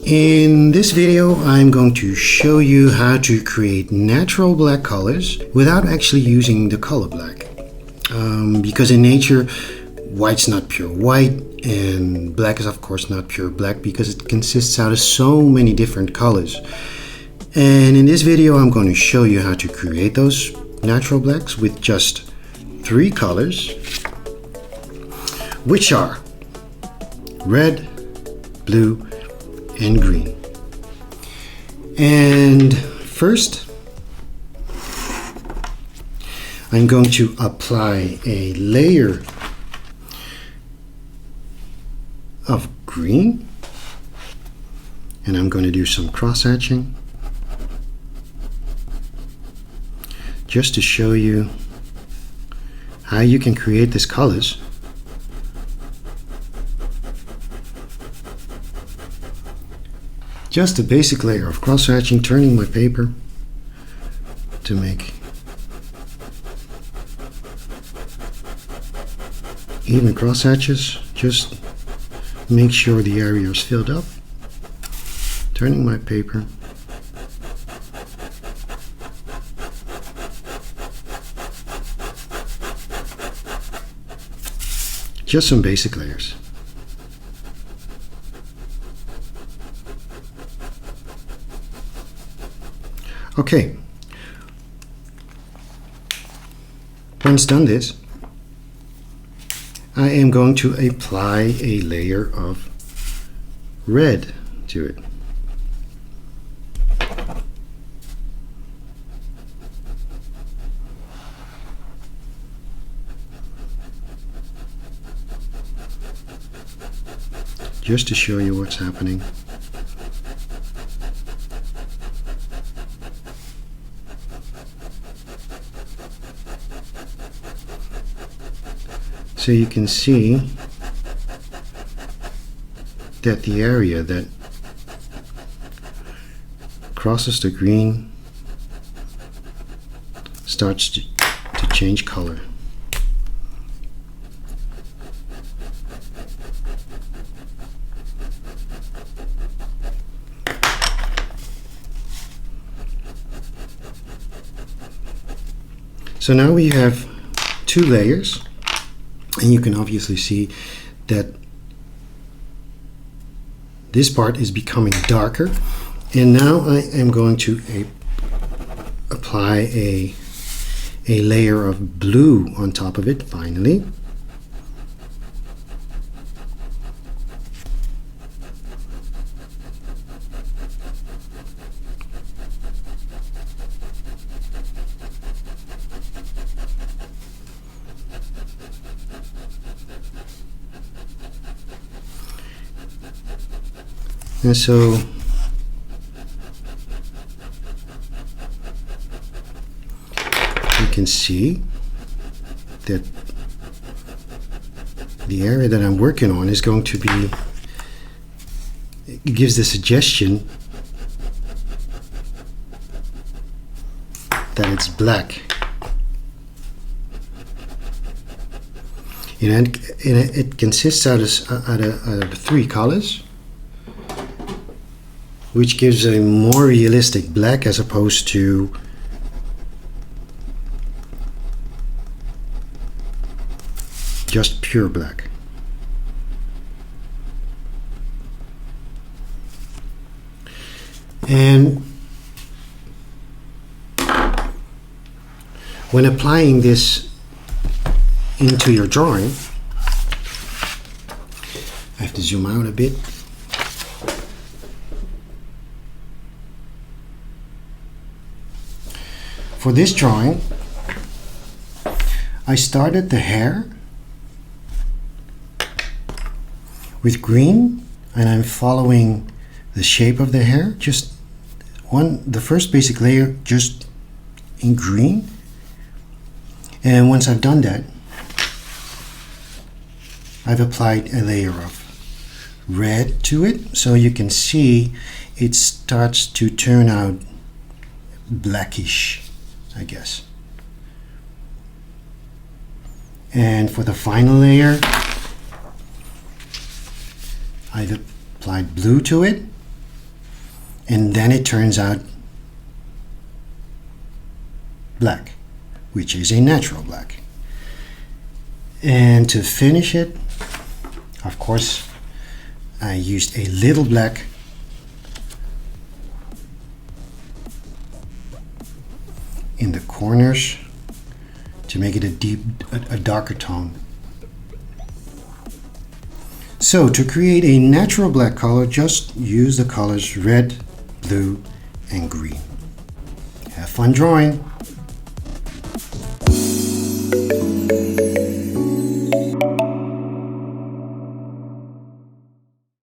In this video, I'm going to show you how to create natural black colors without actually using the color black. Because in nature, white's not pure white and black is of course not pure black because it consists out of so many different colors. And in this video, I'm going to show you how to create those natural blacks with just 3 colors, which are red, blue, and green. And first, I'm going to apply a layer of green, and I'm going to do some cross-hatching just to show you how you can create these colors. Just a basic layer of cross-hatching, turning my paper to make even cross-hatches. Just make sure the area is filled up. Turning my paper. Just some basic layers. Okay, once done this, I am going to apply a layer of red to it. Just to show you what's happening. So you can see that the area that crosses the green starts to change color. So now we have 2 layers. And you can obviously see that this part is becoming darker. And now I am going to apply a layer of blue on top of it, finally. And so you can see that the area that I'm working on is going to be, it gives the suggestion that it's black. And it consists out of 3 colors, which gives a more realistic black as opposed to just pure black. And when applying this into your drawing, I have to zoom out a bit. For this drawing, I started the hair with green, and I'm following the shape of the hair, just the first basic layer just in green. And once I've done that, I've applied a layer of red to it, so you can see it starts to turn out blackish, I guess. And for the final layer, I've applied blue to it, and then it turns out black, which is a natural black. And to finish it, of course, I used a little black in the corners to make it a darker tone. So to create a natural black color, just use the colors red, blue, and green. Have fun drawing!